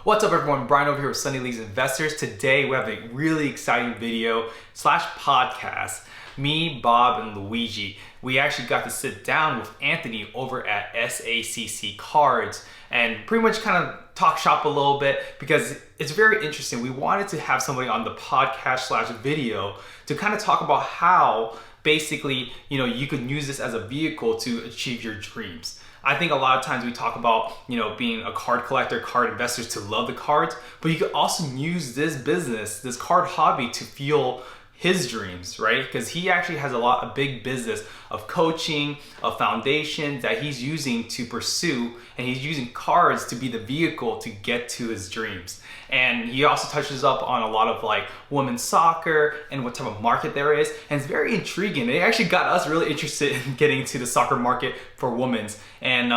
What's up everyone, Brian over here with Sunny Leagues Investors. Today we have a really exciting video slash podcast. Me, Bob, and Luigi, we actually got to sit down with Anthony over at SACC Cards and pretty much kind of talk shop a little bit because it's very interesting. We wanted to have somebody on the podcast slash video to kind of talk about how basically, you can use this as a vehicle to achieve your dreams. I think a lot of times we talk about, being a card collector, card investors to love the cards, but you could also use this business, this card hobby to fuel his dreams, right? Because he actually has a big business of coaching, of foundations that he's using to pursue, and he's using cards to be the vehicle to get to his dreams. And he also touches up on a lot of like women's soccer and what type of market there is, and it's very intriguing. It actually got us really interested in getting into the soccer market for women's. And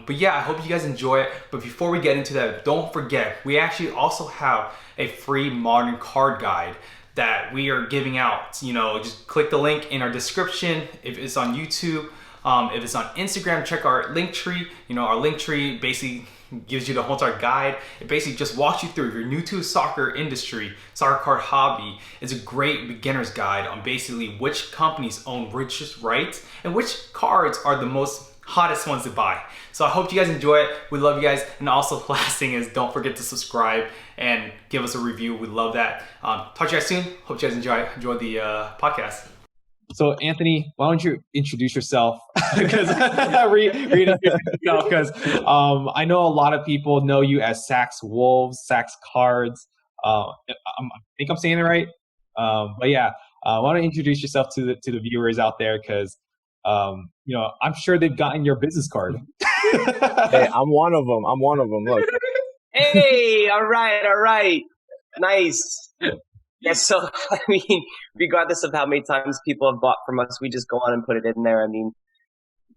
but yeah, I hope you guys enjoy it. But before we get into that, don't forget we actually also have a free modern card guide that we are giving out. Just click the link in our description if it's on YouTube. If it's on Instagram, check our link tree. Our link tree basically gives you the whole entire guide. It basically just walks you through. If you're new to the soccer industry, soccer card hobby, it's a great beginner's guide on basically which companies own richest rights and which cards are the most hottest ones to buy. So I hope you guys enjoy it. We love you guys. And also last thing is don't forget to subscribe and give us a review. We love that. Talk to you guys soon. Hope you guys enjoy the podcast. So Anthony, why don't you introduce yourself? Because I know a lot of people know you as Saks Wolves, Saks Cards. I think I'm saying it right. But yeah, why don't you introduce yourself to the viewers out there? Because I'm sure they've gotten your business card. Hey, I'm one of them. Look. Hey, all right. Nice. Yeah, so, regardless of how many times people have bought from us, we just go on and put it in there.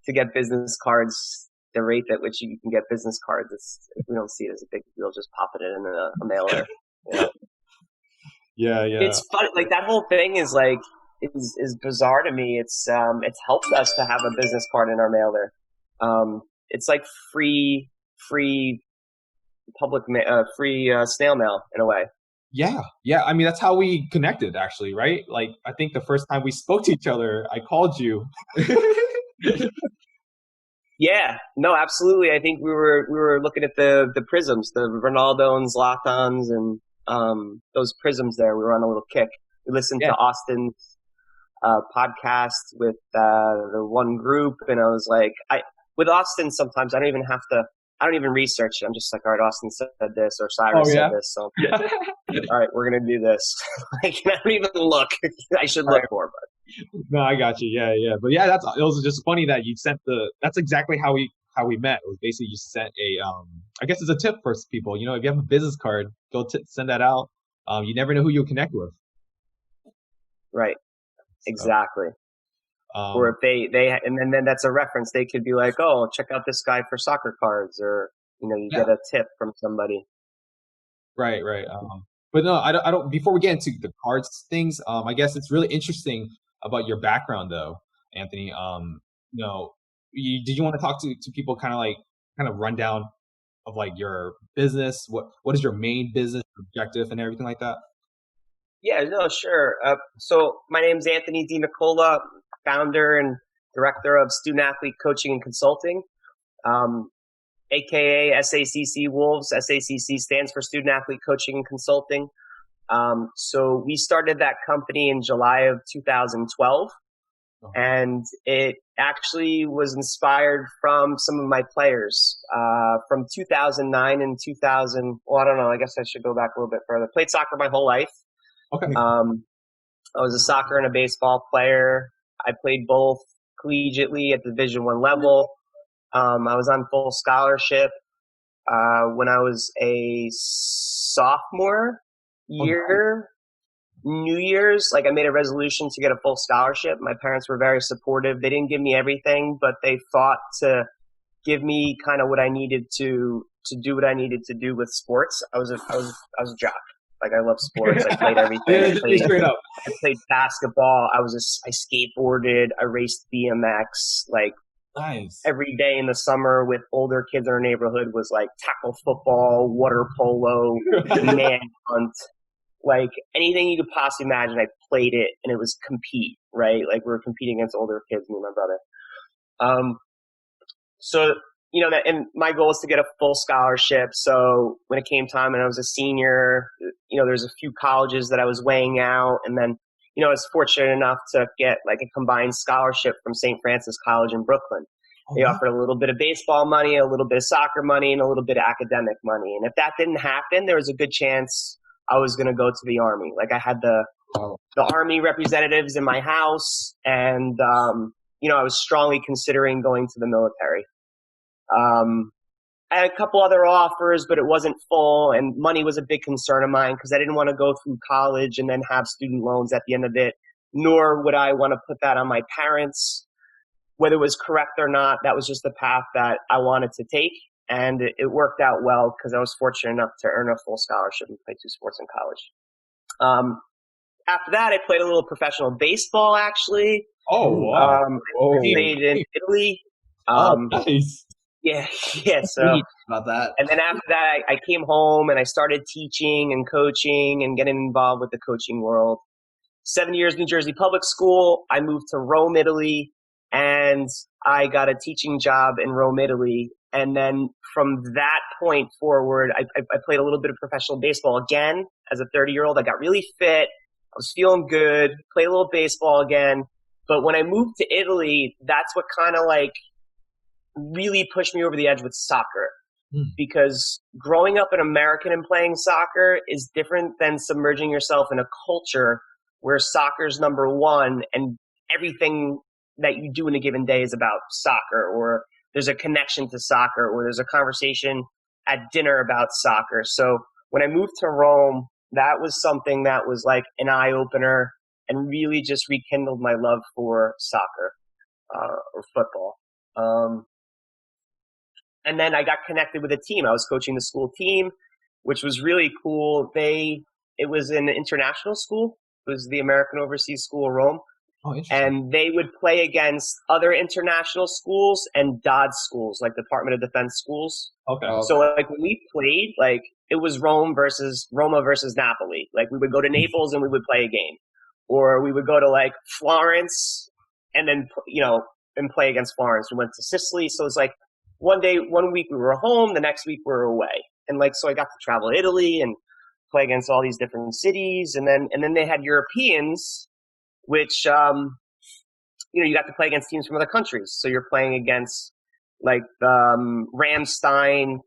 To get business cards, the rate at which you can get business cards, we don't see it as a big deal, just popping it in a mailer. Yeah. It's funny, like that whole thing is bizarre to me. It's helped us to have a business card in our mailer. It's like free public snail mail in a way. Yeah. That's how we connected, actually, right? Like, I think the first time we spoke to each other, I called you. Yeah, no, absolutely. I think we were looking at the prisms, the Ronaldo and Zlatans, and those prisms there. We were on a little kick. We listened to Austin's podcast with the one group, and I was like, with Austin, sometimes I don't even research it. I'm just like, all right, Austin said this or Cyrus said this. So, all right, we're going to do this. I don't even look. I should look more, but. No, I got you. Yeah. But yeah, it was just funny that you sent that's exactly how we met. It was basically you sent I guess it's a tip for people. If you have a business card, go send that out. You never know who you'll connect with. Right. Exactly. So, or if they and then that's a reference. They could be like, oh, check out this guy for soccer cards, or you get a tip from somebody. Right. But no, I don't. Before we get into the cards things, I guess it's really interesting about your background, though, Anthony. Did you want to talk to people, kind of rundown of like your business? What is your main business objective and everything like that? Yeah, no, sure. So my name's Anthony DiNicola, founder and director of Student Athlete Coaching and Consulting, aka SACC Wolves. SACC stands for Student Athlete Coaching and Consulting. So we started that company in July of 2012, and it actually was inspired from some of my players from 2009 and 2000. Well, I don't know. I guess I should go back a little bit further. Played soccer my whole life. Okay. I was a soccer and a baseball player. I played both collegiately at the Division I level. I was on full scholarship when I was a sophomore year. New Year's, I made a resolution to get a full scholarship. My parents were very supportive. They didn't give me everything, but they fought to give me kind of what I needed to do what I needed to do with sports. I was a jock. I love sports. I played everything. I played basketball. I skateboarded. I raced BMX. Nice. Every day in the summer with older kids in our neighborhood was like tackle football, water polo, manhunt, like anything you could possibly imagine. I played it, and it was compete, right? Like we were competing against older kids, me and my brother. So, that, and my goal is to get a full scholarship. So when it came time and I was a senior, there's a few colleges that I was weighing out. And then, I was fortunate enough to get like a combined scholarship from St. Francis College in Brooklyn. They offered a little bit of baseball money, a little bit of soccer money, and a little bit of academic money. And if that didn't happen, there was a good chance I was going to go to the Army. Like I had the Army representatives in my house, and, I was strongly considering going to the military. I had a couple other offers, but it wasn't full, and money was a big concern of mine because I didn't want to go through college and then have student loans at the end of it, nor would I want to put that on my parents. Whether it was correct or not, that was just the path that I wanted to take, and it worked out well because I was fortunate enough to earn a full scholarship and play 2 sports in college. After that, I played a little professional baseball, actually. Oh, wow. I played in Italy. Nice. Yeah. So about that. And then after that, I came home and I started teaching and coaching and getting involved with the coaching world. 7 years New Jersey public school. I moved to Rome, Italy, and I got a teaching job in Rome, Italy. And then from that point forward, I played a little bit of professional baseball again as a 30-year-old. I got really fit. I was feeling good, played a little baseball again. But when I moved to Italy, that's what kind of like really pushed me over the edge with soccer. Because growing up an American and playing soccer is different than submerging yourself in a culture where soccer's number one and everything that you do in a given day is about soccer, or there's a connection to soccer, or there's a conversation at dinner about soccer. So when I moved to Rome, that was something that was like an eye-opener and really just rekindled my love for soccer or football. And then I got connected with a team. I was coaching the school team, which was really cool. It was an international school. It was the American Overseas School of Rome. Oh, interesting. And they would play against other international schools and DOD schools, like Department of Defense schools. Okay. So like when we played, like it was Roma versus Napoli. Like we would go to Naples and we would play a game. Or we would go to like Florence and then, and play against Florence. We went to Sicily. So it's like, one week we were home, the next week we were away. And like, so I got to travel to Italy and play against all these different cities. And then they had Europeans, which, you got to play against teams from other countries. So you're playing against like, Ramstein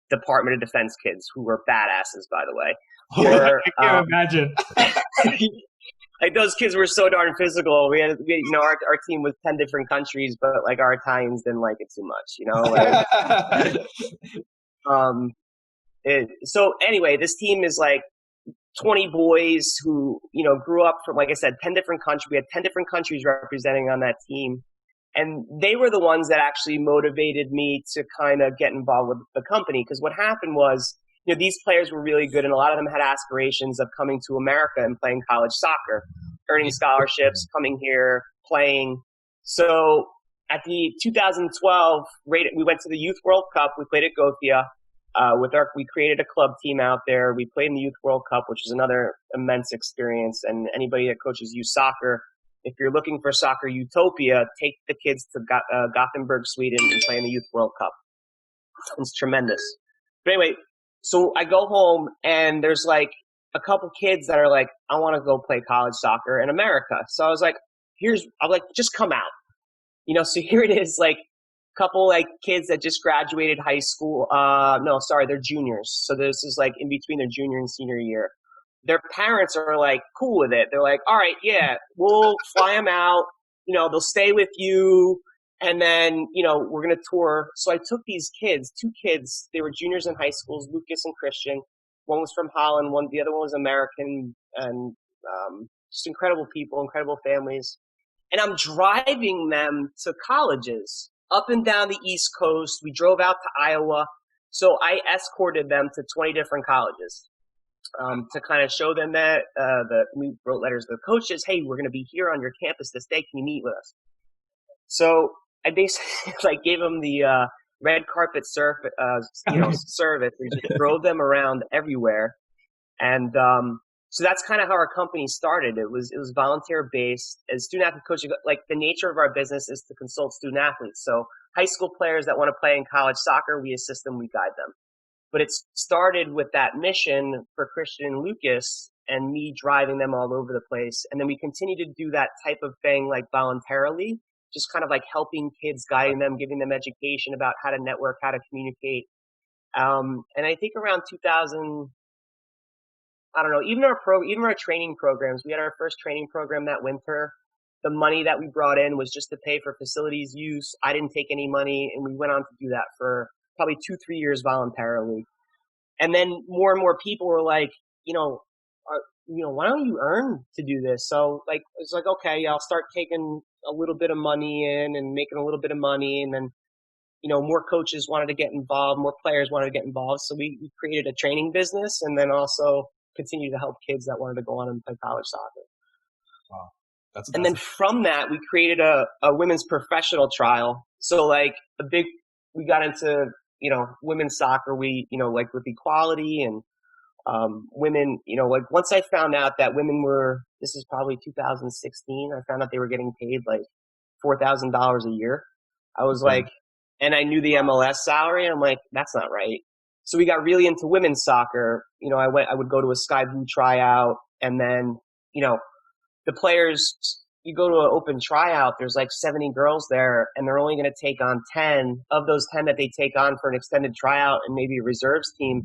Department of Defense kids who were badasses, by the way. I can't imagine. Like those kids were so darn physical. We had our team was 10 different countries, but like our Italians didn't like it too much, Like, so anyway, this team is like 20 boys who, grew up from, like I said, 10 different countries. We had 10 different countries representing on that team. And they were the ones that actually motivated me to kind of get involved with the company. Because what happened was, these players were really good, and a lot of them had aspirations of coming to America and playing college soccer, earning scholarships, coming here, playing. So at the 2012, we went to the Youth World Cup. We played at Gothia. We created a club team out there. We played in the Youth World Cup, which is another immense experience. And anybody that coaches youth soccer, if you're looking for soccer utopia, take the kids to Gothenburg, Sweden, and play in the Youth World Cup. It's tremendous. But anyway, so I go home and there's like a couple kids that are like, I want to go play college soccer in America. So I was like, I'm like, just come out. So here it is, like a couple like kids that just graduated high school. They're juniors. So this is like in between their junior and senior year. Their parents are like cool with it. They're like, all right, yeah, we'll fly them out. They'll stay with you. And then, we're going to tour. So I took these kids, 2 kids, they were juniors in high schools, Lucas and Christian. One was from Holland, the other one was American, and just incredible people, incredible families. And I'm driving them to colleges up and down the East Coast. We drove out to Iowa. So I escorted them to 20 different colleges to kind of show them that we wrote letters to the coaches. Hey, we're going to be here on your campus this day. Can you meet with us? So I basically like gave them the red carpet service. We just drove them around everywhere. And so that's kind of how our company started. It was volunteer based. As student athlete coaching, like the nature of our business is to consult student athletes. So high school players that want to play in college soccer, we assist them, we guide them. But it started with that mission for Christian and Lucas and me driving them all over the place. And then we continue to do that type of thing like voluntarily, just kind of like helping kids, guiding them, giving them education about how to network, how to communicate. And I think around 2000, I don't know, even our training programs, we had our first training program that winter. The money that we brought in was just to pay for facilities use. I didn't take any money, and we went on to do that for probably 2-3 years voluntarily. And then more and more people were like, why don't you earn to do this? So like, it's like, okay, I'll start taking a little bit of money in and making a little bit of money. And then, more coaches wanted to get involved, more players wanted to get involved. So we created a training business and then also continue to help kids that wanted to go on and play college soccer. Wow. And then from that, we created a women's professional trial. So like we got into, women's soccer, like with equality and women, like once I found out that women this is probably 2016, I found out they were getting paid like $4,000 a year. I was like, and I knew the MLS salary, and I'm like, that's not right. So we got really into women's soccer. I would go to a Sky Blue tryout, and then, the players, you go to an open tryout, there's like 70 girls there, and they're only going to take on 10. Of those 10 that they take on for an extended tryout and maybe a reserves team,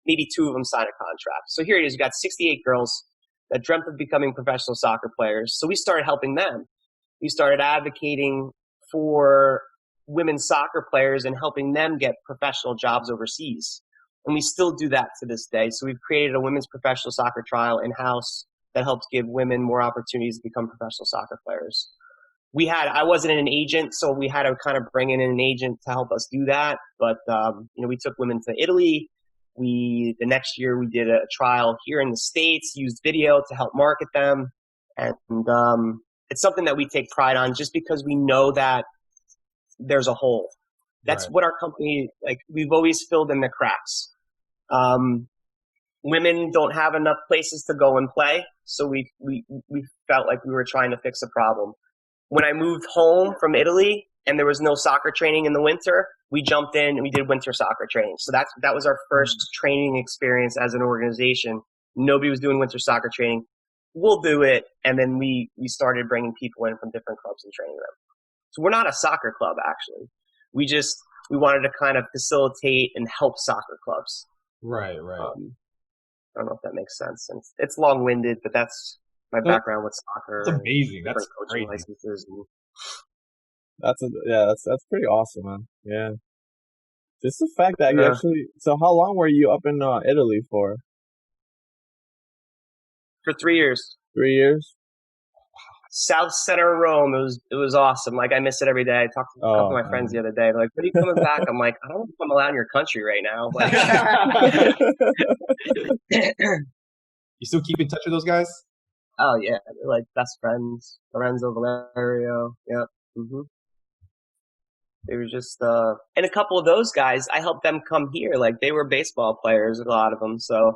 maybe 2 of them sign a contract. So here it is. You got 68 girls that dreamt of becoming professional soccer players. So we started helping them. We started advocating for women's soccer players and helping them get professional jobs overseas. And we still do that to this day. So we've created a women's professional soccer trial in-house that helps give women more opportunities to become professional soccer players. I wasn't an agent, so we had to kind of bring in an agent to help us do that. But, we took women to Italy. The next year we did a trial here in the States, used video to help market them. And it's something that we take pride on just because we know that there's a hole. That's what our company, like, we've always filled in the cracks. Women don't have enough places to go and play, so we felt like we were trying to fix a problem. When I moved home from Italy and there was no soccer training in the winter, we jumped in and we did winter soccer training. So that was our first training experience as an organization. Nobody was doing winter soccer training. We'll do it. And then we started bringing people in from different clubs and training them. So we're not a soccer club, actually. We wanted to kind of facilitate and help soccer clubs. Right. I don't know if that makes sense. And it's long-winded, but that's my background with soccer. That's amazing. That's coaching crazy. licenses. That's pretty awesome, man. Yeah. Just the fact that you actually. So how long were you up in Italy for? For 3 years. 3 years. South Center Rome. It was awesome. Like, I miss it every day. I talked to a couple of my friends the other day. They're like, when are you coming back? I'm like, I don't know if I'm allowed in your country right now. Like, You still keep in touch with those guys? Oh yeah, they're like best friends. Lorenzo Valerio. Yep. Mm-hmm. They were just and a couple of those guys, I helped them come here. Like, they were baseball players, a lot of them. So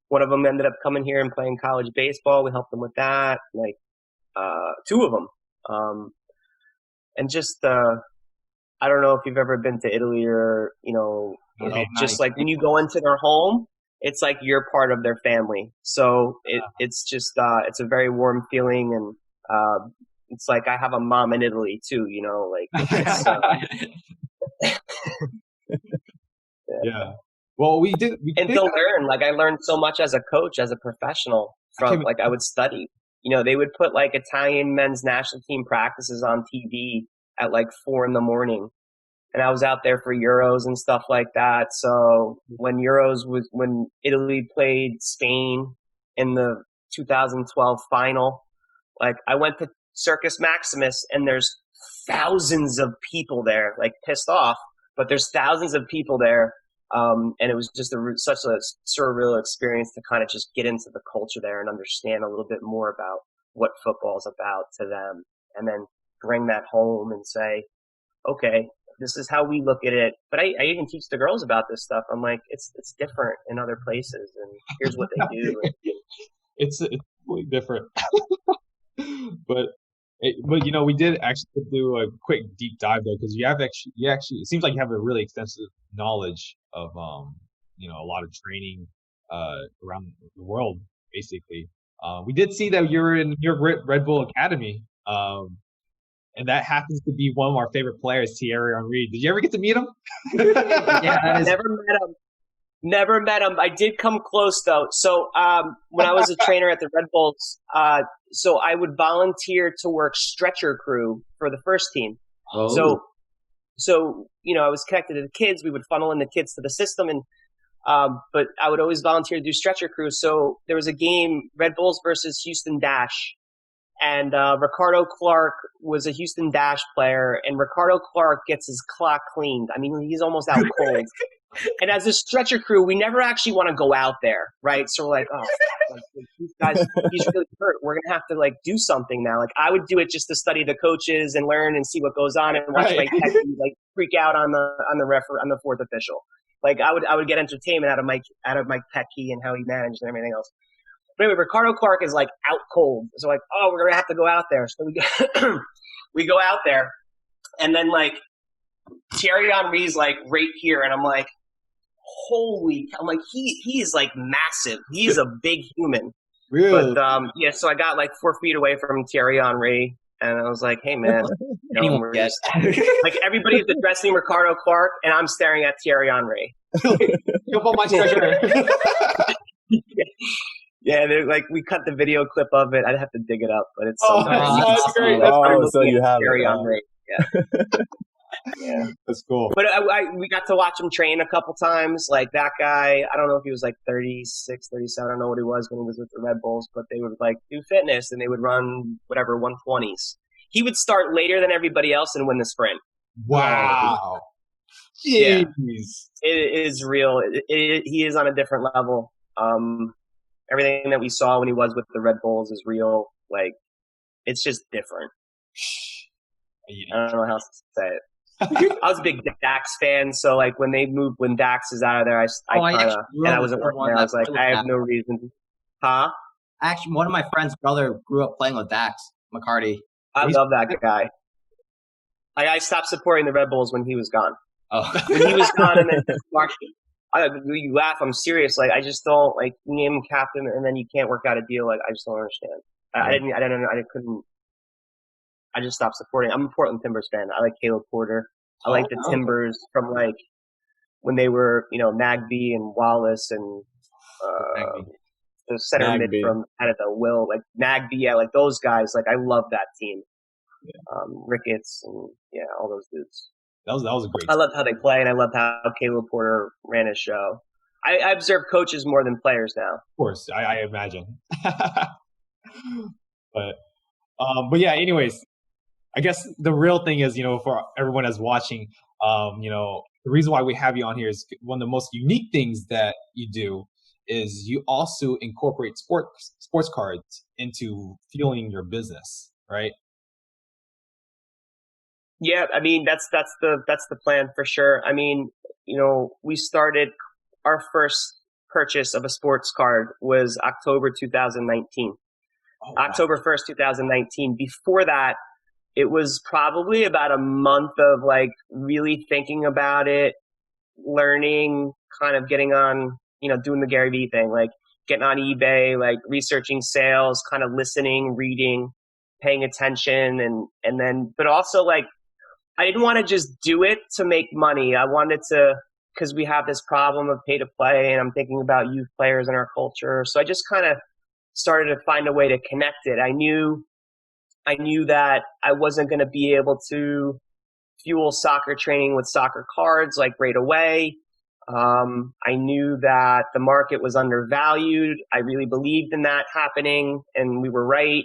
one of them ended up coming here and playing college baseball. We helped them with that. Like, 2 of them. And just I don't know if you've ever been to Italy or just like when you go into their home, it's like you're part of their family. So it's just it's a very warm feeling, and it's like I have a mom in Italy too. Like it's, yeah. Well, we did. And to learn, like, I learned so much as a coach, as a professional. From like I would study. They would put like Italian men's national team practices on TV at like 4 a.m. And I was out there for Euros and stuff like that. So when Italy played Spain in the 2012 final, like, I went to Circus Maximus and there's thousands of people there, like, pissed off, but there's thousands of people there. And it was just such a surreal experience to kind of just get into the culture there and understand a little bit more about what football is about to them, and then bring that home and say, okay, this is how we look at it. But I even teach the girls about this stuff. I'm like, it's different in other places, and here's what they do. It's completely different. but we did actually do a quick deep dive though, because you actually it seems like you have a really extensive knowledge of a lot of training around the world basically. We did see that you're in your Red Bull Academy, and that happens to be one of our favorite players, Thierry Henry. Did you ever get to meet him? Yeah, never met him. I did come close though. So when I was a trainer at the Red Bulls, so I would volunteer to work stretcher crew for the first team. Oh. So I was connected to the kids. We would funnel in the kids to the system, and but I would always volunteer to do stretcher crew. So there was a game, Red Bulls versus Houston Dash, and Ricardo Clark was a Houston Dash player, and Ricardo Clark gets his clock cleaned. I mean, he's almost out cold. And as a stretcher crew, we never actually want to go out there, right? So we're like, these guys, he's really hurt. We're gonna have to do something now. Like I would do it just to study the coaches and learn and see what goes on, and watch Mike Petke freak out on the fourth official. Like I would get entertainment out of Mike Petke and how he managed and everything else. But anyway, Ricardo Clark is out cold. So we're gonna have to go out there. So we go out there, and then Thierry Henry's right here, and I'm like, holy! I'm like, he's massive. He's a big human. Really? But so I got 4 feet away from Thierry Henry, and I was like, hey man, everybody's addressing Ricardo Clark, and I'm staring at Thierry Henry. Jump on my stretcher. Yeah, they're we cut the video clip of it. I'd have to dig it up, but it's that's great. So you have Thierry it. Henry. Yeah. Yeah, that's cool. But we got to watch him train a couple times. That guy, I don't know if he was 36, 37. I don't know what he was when he was with the Red Bulls, but they would do fitness and they would run whatever 120s. He would start later than everybody else and win the sprint. Wow. Yeah. Jeez. It is real. He is on a different level. Everything that we saw when he was with the Red Bulls is real. It's just different. I don't know how to say it. I was a big Dax fan, so when Dax is out of there, I wasn't working there. I was I have no reason. Huh? Actually, one of my friend's brother grew up playing with Dax McCarty. I love that guy. I stopped supporting the Red Bulls when he was gone. Oh. When he was gone, and then you laugh. I'm serious. I just don't you name him captain, and then you can't work out a deal. I just don't understand. I couldn't. I just stopped supporting. I'm a Portland Timbers fan. I like Caleb Porter. I like the Timbers from when they were, Nagby and Wallace and the center mid from Canada, Will, Nagby, those guys. I love that team. Yeah. Ricketts and all those dudes. That was a great. I loved how they play, and I loved how Caleb Porter ran his show. I observe coaches more than players now. Of course, I imagine. But yeah. Anyways, I guess the real thing is, for everyone that's watching, the reason why we have you on here is one of the most unique things that you do is you also incorporate sports cards into fueling your business, right? Yeah, I mean that's the plan for sure. I mean, we started our first purchase of a sports card was October 2019. Oh, wow. October 1st, 2019. Before that, it was probably about a month of really thinking about it, learning, kind of getting on, doing the Gary Vee thing, getting on eBay, researching sales, kind of listening, reading, paying attention. And then, but also I didn't want to just do it to make money. I wanted to, because we have this problem of pay to play, and I'm thinking about youth players in our culture. So I just kind of started to find a way to connect it. I knew that I wasn't going to be able to fuel soccer training with soccer cards right away. I knew that the market was undervalued. I really believed in that happening, and we were right.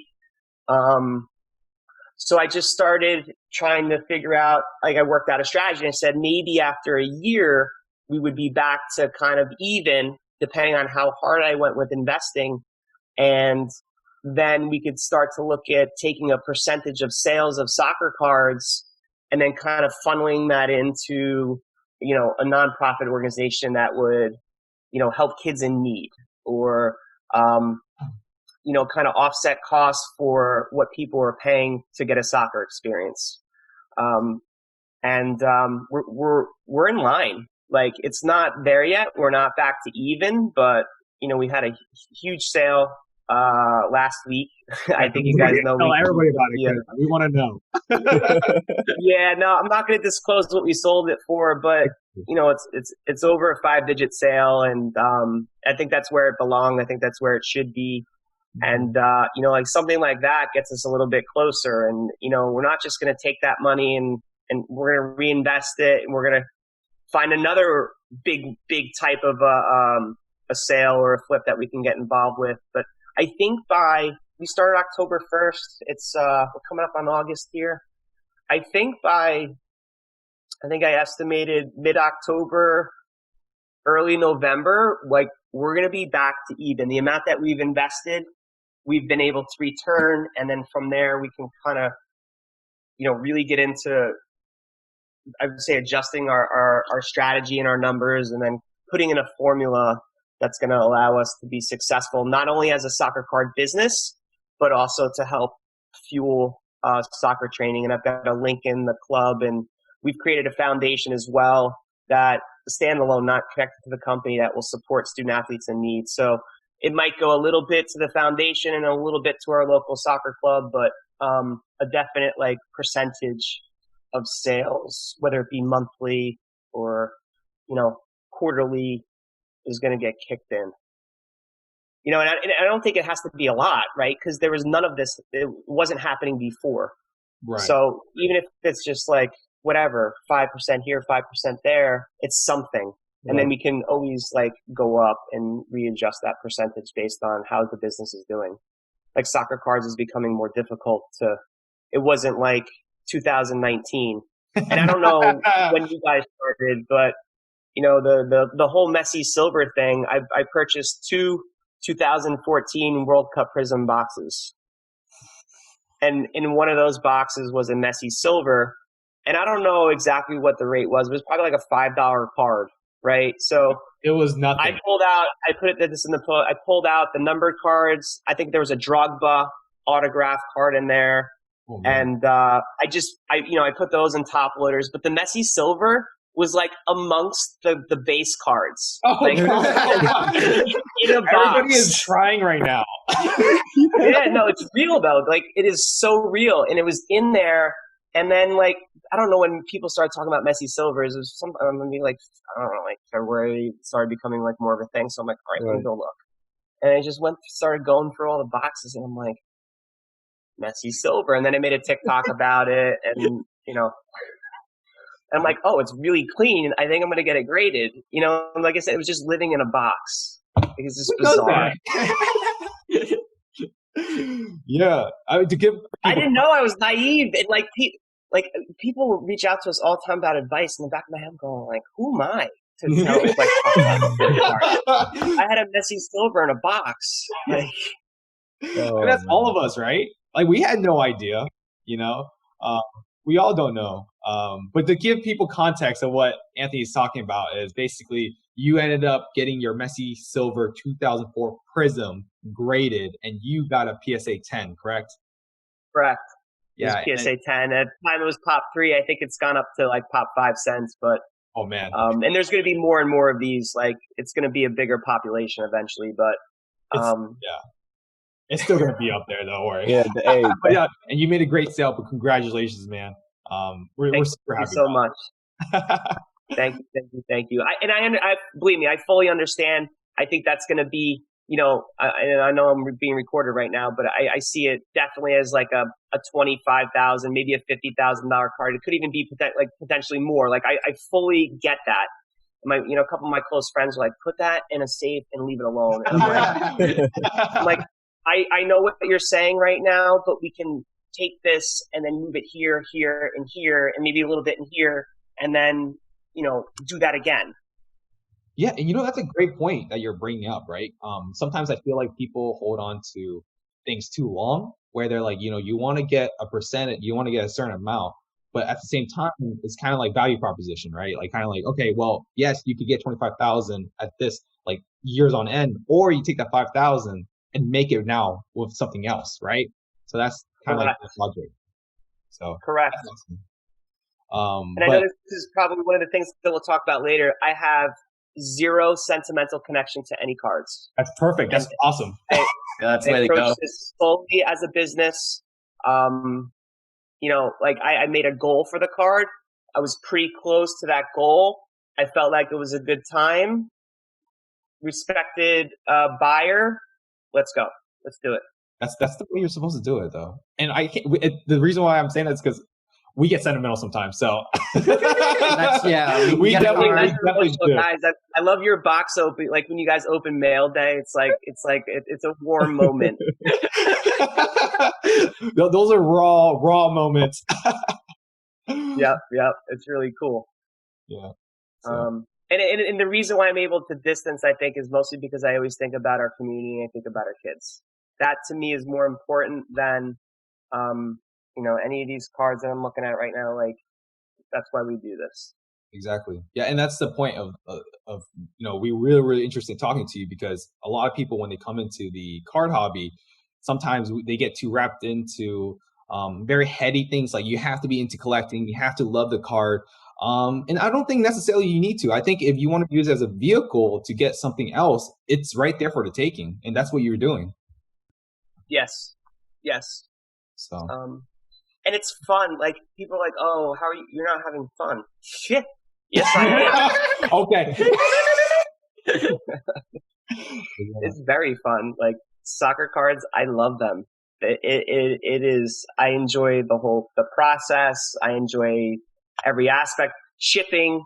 So I just started trying to figure out, I worked out a strategy, and I said maybe after a year we would be back to kind of even, depending on how hard I went with investing. And then we could start to look at taking a percentage of sales of soccer cards and then kind of funneling that into, a nonprofit organization that would, help kids in need, or, kind of offset costs for what people are paying to get a soccer experience. We're in line. Like, it's not there yet. We're not back to even, but we had a huge sale last week. I think you guys know. Tell everybody about it. Yeah. We want to know. Yeah, no, I'm not going to disclose what we sold it for, but it's over a 5-digit sale, and I think that's where it belonged. I think that's where it should be. And like something like that gets us a little bit closer. And we're not just going to take that money and we're going to reinvest it, and we're going to find another big type of a sale or a flip that we can get involved with. But I think we started October 1st. It's we're coming up on August here. I think I estimated mid-October, early November, like we're going to be back to even. The amount that we've invested, we've been able to return, and then from there we can kind of, really get into, I would say, adjusting our strategy and our numbers, and then putting in a formula that's going to allow us to be successful, not only as a soccer card business, but also to help fuel soccer training. And I've got a link in the club, and we've created a foundation as well, that standalone, not connected to the company, that will support student athletes in need. So it might go a little bit to the foundation and a little bit to our local soccer club, but a definite percentage of sales, whether it be monthly or, quarterly, is going to get kicked in. And I don't think it has to be a lot, right? Because there was none of this. It wasn't happening before. Right. So even if it's just whatever, 5% here, 5% there, it's something. And then we can always go up and readjust that percentage based on how the business is doing. Like soccer cards is becoming more difficult it wasn't like 2019. And I don't know when you guys started, but the whole Messi silver thing, I purchased 2 2014 World Cup Prism boxes. And in one of those boxes was a Messi silver. And I don't know exactly what the rate was. It was probably like a $5 card, right? So it was nothing. I pulled out the numbered cards. I think there was a Drogba autograph card in there. Oh, and I put those in top loaders. But the Messi silver was amongst the base cards. Oh, in a box. Everybody is trying right now. Yeah, no, it's real though. It is so real, and it was in there. And then I don't know when people started talking about Messi silvers. It was maybe February, it started becoming more of a thing. So I'm like, all right, let me go look. And I just started going through all the boxes, and I'm like, Messi silver. And then I made a TikTok about it, and I'm like, oh, it's really clean. I think I'm going to get it graded. And like I said, it was just living in a box. It's just bizarre. Yeah. I didn't know. I was naive. And people reach out to us all the time about advice. In the back of my head, I'm going who am I to tell? I had a Messi silver in a box. And that's all of us, right? We had no idea, we all don't know. But to give people context of what Anthony is talking about is basically you ended up getting your Messi Silver 2004 Prism graded, and you got a PSA 10, correct? Correct. Yeah. It was PSA 10. At the time it was Pop 3. I think it's gone up to Pop 5 cents. But oh man. And there's going to be more and more of these. It's going to be a bigger population eventually. But it's still going to be up there, don't worry. Yeah, but yeah, and you made a great sale, but congratulations, man. We're super happy. Thank you so much. Thank you. Believe me, I fully understand. I think that's going to be, I know I'm being recorded right now, but I see it definitely as a $25,000, maybe a $50,000 card. It could even be potentially more. I fully get that. A couple of my close friends were put that in a safe and leave it alone. And I'm like, I know what you're saying right now, but we can take this and then move it here, and maybe a little bit in here, and then, do that again. Yeah, and that's a great point that you're bringing up, right? Sometimes I feel like people hold on to things too long, where they're you want to get a percentage, you want to get a certain amount, But at the same time, it's kind of like value proposition, right? Like kind of like, okay, well, yes, you could get 25,000 at this like years on end, or you take that 5,000 and make it now with something else, right? So that's kind of like the logic. So Correct. that's awesome. And I know this is probably one of the things that we'll talk about later. I have zero sentimental connection to any cards. That's perfect. That's awesome. That's the way to go. This solely as a business. You know, like I made a goal for the card. I was pretty close to that goal. I felt like it was a good time. Respected buyer. Let's go. Let's do it. That's the way you're supposed to do it, though. And the reason why I'm saying that is because we get sentimental sometimes. So we definitely do. Guys, I love your box open. Like when you guys open mail day, it's a warm moment. Those are raw moments. Yep. It's really cool. Yeah. So. And the reason why I'm able to distance, I think, is mostly because I always think about our community and I think about our kids. That to me is more important than, any of these cards that I'm looking at right now. Like, that's why we do this. Exactly. Yeah. And that's the point of we really, really interested in talking to you, because a lot of people, when they come into the card hobby, sometimes they get too wrapped into very heady things. Like you have to be into collecting, you have to love the card. And I don't think necessarily you need to. I think if you want to use it as a vehicle to get something else, it's right there for the taking. And that's what you're doing. Yes. So. And it's fun. Like people are like, "Oh, how are you? You're not having fun." Shit. Yes, I am. Okay. It's very fun. Like soccer cards, I love them. It is. I enjoy the process. I enjoy every aspect. Shipping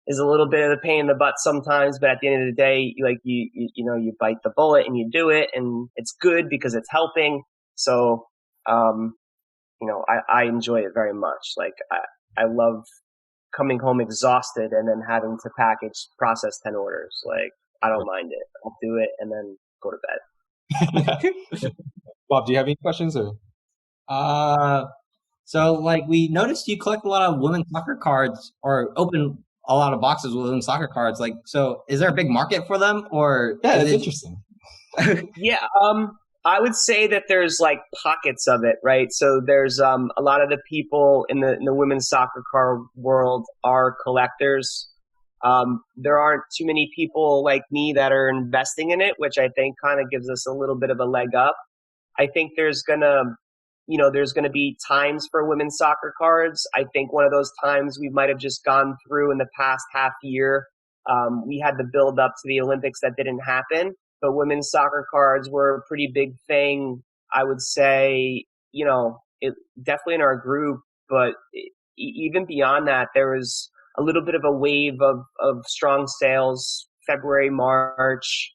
is a little bit of a pain in the butt sometimes, but at the end of the day, you bite the bullet and you do it, and it's good because it's helping. So, I enjoy it very much. Like I love coming home exhausted and then having to process 10 orders. Like I don't mind it. I'll do it and then go to bed. Bob, do you have any questions or? So like we noticed you collect a lot of women's soccer cards or open a lot of boxes with women's soccer cards. Like, so is there a big market for them or? Yeah, that's interesting. Yeah. I would say that there's like pockets of it, right? So there's a lot of the people in the women's soccer card world are collectors. There aren't too many people like me that are investing in it, which I think kind of gives us a little bit of a leg up. I think there's gonna be times for women's soccer cards. I think one of those times we might have just gone through in the past half year. We had the build up to the Olympics that didn't happen, but women's soccer cards were a pretty big thing. I would say, definitely in our group, but even beyond that, there was a little bit of a wave of strong sales, February, March,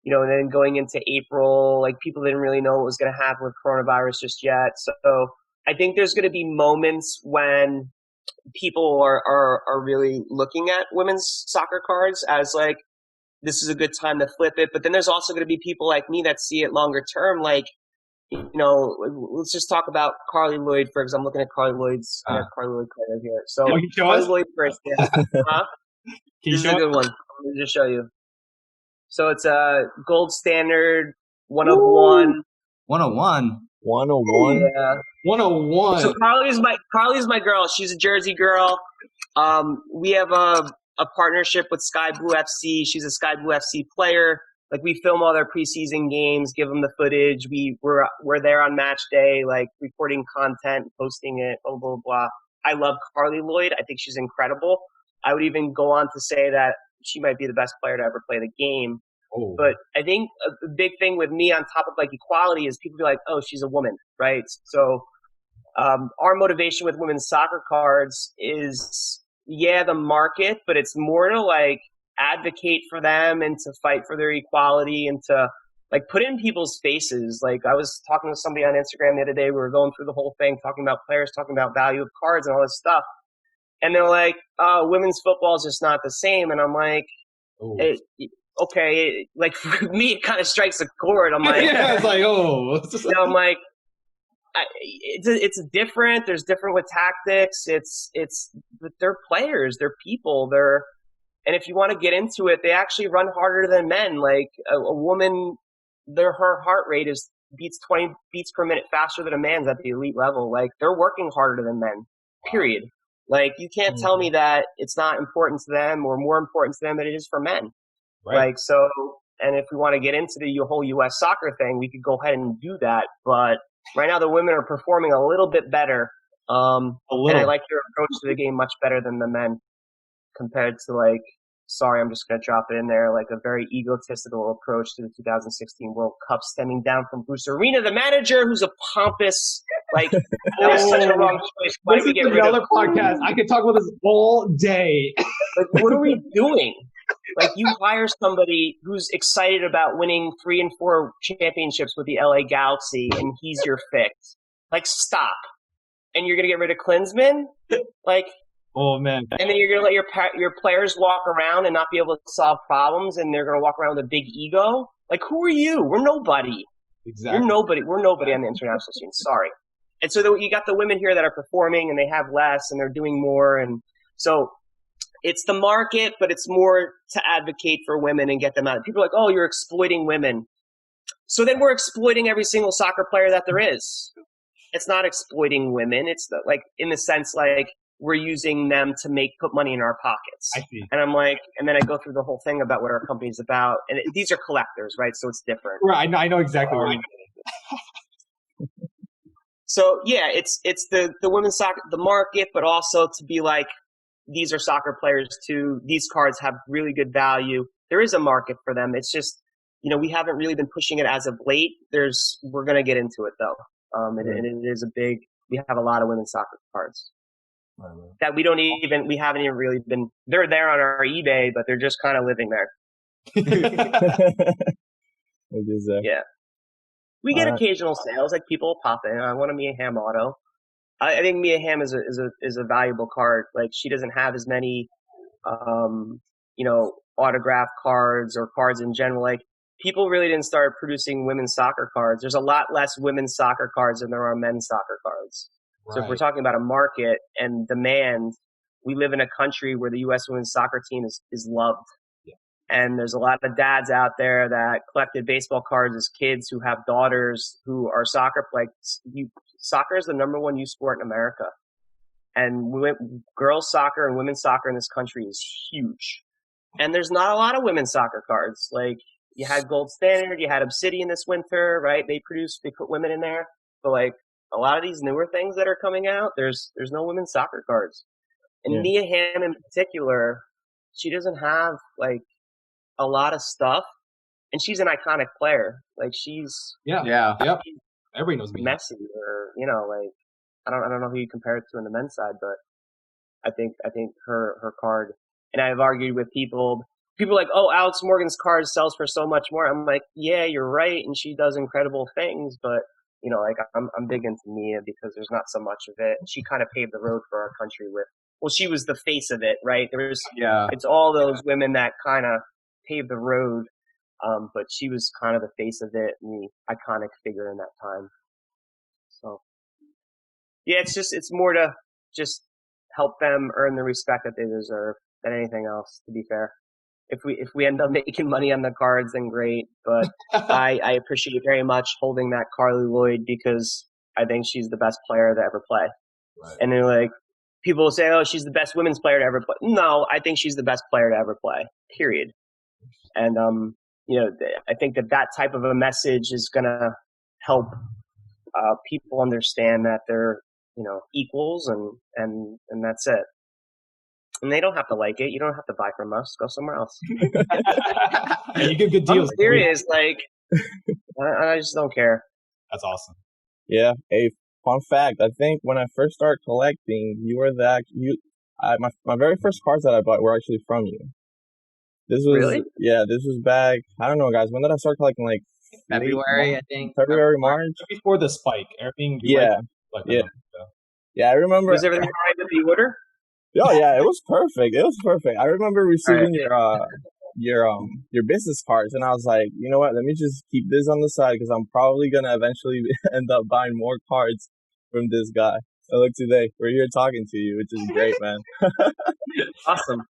and then going into April, like people didn't really know what was going to happen with coronavirus just yet. So I think there's going to be moments when people are really looking at women's soccer cards as like, this is a good time to flip it. But then there's also going to be people like me that see it longer term. Like, let's just talk about Carly Lloyd, for example. I'm looking at Carly Lloyd's Carly Lloyd card right here. So Carly Lloyd first. Yeah. Huh? This is a good one. Let me just show you. So it's a gold standard 101. 101. 101. Yeah. 101. So Carly's my girl. She's a Jersey girl. We have a partnership with Sky Blue FC. She's a Sky Blue FC player. Like we film all their preseason games, give them the footage. We're there on match day, like recording content, posting it, blah, blah, blah. I love Carly Lloyd. I think she's incredible. I would even go on to say that she might be the best player to ever play the game. Oh. But I think a big thing with me on top of like equality is people be like, oh, she's a woman, right? So our motivation with women's soccer cards is, the market, but it's more to like advocate for them and to fight for their equality and to like put in people's faces. Like I was talking to somebody on Instagram the other day. We were going through the whole thing, talking about players, talking about value of cards and all this stuff. And they're like, women's football is just not the same. And I'm like, okay. Like for me, it kind of strikes a chord. I'm like, yeah, it's like, I'm like, it's different. There's different with tactics. But they're players. They're people. And if you want to get into it, they actually run harder than men. Like a woman, her heart rate beats 20 beats per minute faster than a man's at the elite level. Like they're working harder than men. Period. Like you can't tell me that it's not important to them or more important to them than it is for men. Right. Like so. And if we want to get into the whole U.S. soccer thing, we could go ahead and do that. But right now, the women are performing a little bit better. And I like your approach to the game much better than the men compared to like, sorry, I'm just going to drop it in there, like a very egotistical approach to the 2016 World Cup stemming down from Bruce Arena, the manager, who's a pompous, like, that was such a wrong choice. Why This did we is get rid of another podcast. I could talk about this all day. Like, what are we doing? Like, you hire somebody who's excited about winning 3 and 4 championships with the LA Galaxy, and he's your fix. Like, stop. And you're going to get rid of Klinsmann? Like, Oh man. and then you're going to let your players walk around and not be able to solve problems, and they're going to walk around with a big ego? Like, who are you? We're nobody. Exactly. You're nobody. We're nobody on the international scene. Sorry. And so you got the women here that are performing, and they have less, and they're doing more, and so it's the market, but it's more to advocate for women and get them out. People are like, oh, you're exploiting women. So then we're exploiting every single soccer player that there is. It's not exploiting women. It's like in the sense like we're using them to put money in our pockets. I see. And I'm like, and then I go through the whole thing about what our company's about. And these are collectors, right? So it's different. Right. I know exactly what you mean. So yeah, it's the women's soccer, the market, but also to be like, these are soccer players too. These cards have really good value. There is a market for them. It's just, we haven't really been pushing it as of late. We're going to get into it though. And it is we have a lot of women's soccer cards that we haven't even really been, they're there on our eBay, but they're just kind of living there. Yeah. We get occasional sales, like people pop in. I want a Mia Hamm auto. I think Mia Hamm is a valuable card. Like she doesn't have as many, autograph cards or cards in general. Like people really didn't start producing women's soccer cards. There's a lot less women's soccer cards than there are men's soccer cards. Right. So if we're talking about a market and demand, we live in a country where the U.S. women's soccer team is loved. Yeah. And there's a lot of dads out there that collected baseball cards as kids who have daughters who are soccer players. Soccer is the number one youth sport in America. And girls soccer and women's soccer in this country is huge. And there's not a lot of women's soccer cards. Like you had Gold Standard, you had Obsidian this winter, right? They put women in there. But like a lot of these newer things that are coming out, there's no women's soccer cards. And Mia Hamm in particular, she doesn't have like a lot of stuff. And she's an iconic player. Like she's Yep. Everybody knows Mia. Messi or like I don't know who you compare it to on the men's side, but I think her card, and I've argued with people like, oh, Alex Morgan's card sells for so much more. I'm like, yeah, you're right, and she does incredible things, but like I'm big into Mia because there's not so much of it. She kind of paved the road for our country she was the face of it, right? It's all those women that kind of paved the road. But she was kind of the face of it and the iconic figure in that time. So, yeah, it's more to just help them earn the respect that they deserve than anything else, to be fair. If we end up making money on the cards, then great. But I appreciate very much holding that Carly Lloyd because I think she's the best player to ever play. Right. And they're like, people will say, oh, she's the best women's player to ever play. No, I think she's the best player to ever play, period. And, I think that type of a message is going to help people understand that they're, equals and that's it. And they don't have to like it. You don't have to buy from us. Go somewhere else. You give good deals. I'm serious. Like, I just don't care. That's awesome. Yeah. A fun fact. I think when I first started collecting, my very first cards that I bought were actually from you. This was really? Yeah, this was back. I don't know, guys. When did I start collecting? Like February, I think. February, March. Before the spike, everything. I remember. Was everything right with the order? Oh yeah, it was perfect. I remember receiving your business cards, and I was like, you know what? Let me just keep this on the side because I'm probably gonna eventually end up buying more cards from this guy. So look, today we're here talking to you, which is great, man. Awesome.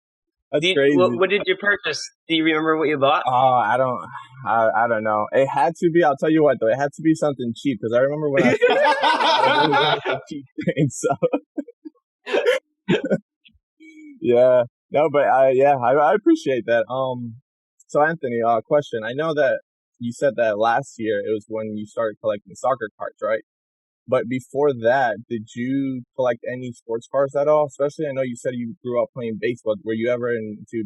That's crazy. What did you purchase? Do you remember what you bought? Oh, I don't know. It had to be. I'll tell you what, though. It had to be something cheap because I remember when I was really cheap things. So yeah, no, but I appreciate that. So Anthony, question. I know that you said that last year it was when you started collecting soccer cards, right? But before that, did you collect any sports cards at all? Especially, I know you said you grew up playing baseball. Were you ever into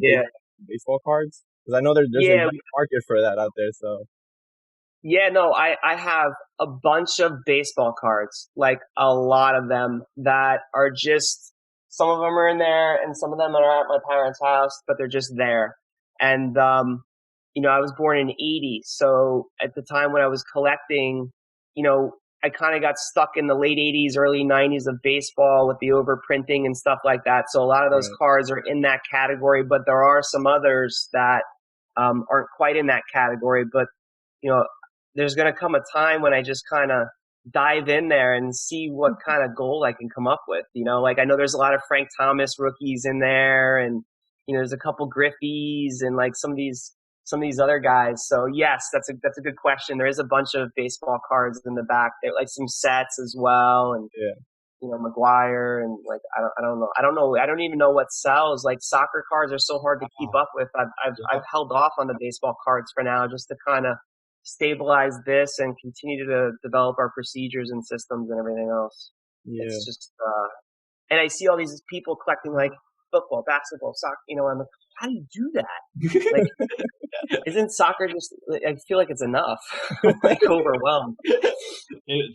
baseball cards? Because I know there's a big market for that out there. So yeah, no, I have a bunch of baseball cards, like a lot of them that are just, some of them are in there and some of them are at my parents' house, but they're just there. And, you know, I was born in '80. So at the time when I was collecting, you know, I kind of got stuck in the late '80s, early '90s of baseball with the overprinting and stuff like that. So a lot of those cards are in that category, but there are some others that aren't quite in that category. But, you know, there's going to come a time when I just kind of dive in there and see what kind of goal I can come up with. You know, like I know there's a lot of Frank Thomas rookies in there, and, you know, there's a couple Griffeys and like some of these other guys. So yes, that's a good question. There is a bunch of baseball cards in the back. There like some sets as well, and you know, McGuire, and like I don't know. I don't even know what sells. Like soccer cards are so hard to keep up with. I've held off on the baseball cards for now just to kind of stabilize this and continue to develop our procedures and systems and everything else. Yeah. It's just and I see all these people collecting like football, basketball, soccer. You know, I'm like, how do you do that? Like, isn't soccer just? I feel like it's enough. I'm like overwhelmed.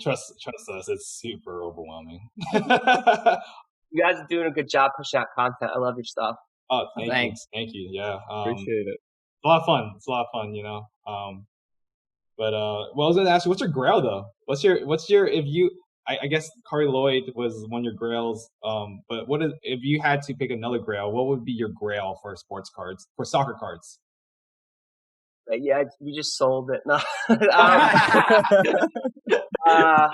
Trust us, it's super overwhelming. You guys are doing a good job pushing out content. I love your stuff. Oh, thanks. Thank you. Yeah, appreciate it. It's a lot of fun. It's a lot of fun, you know. But well, I was gonna ask you, what's your grail though? What's your if you? I guess Carli Lloyd was one of your grails. But if you had to pick another grail? What would be your grail for sports cards, for soccer cards? Yeah, you just sold it. No, I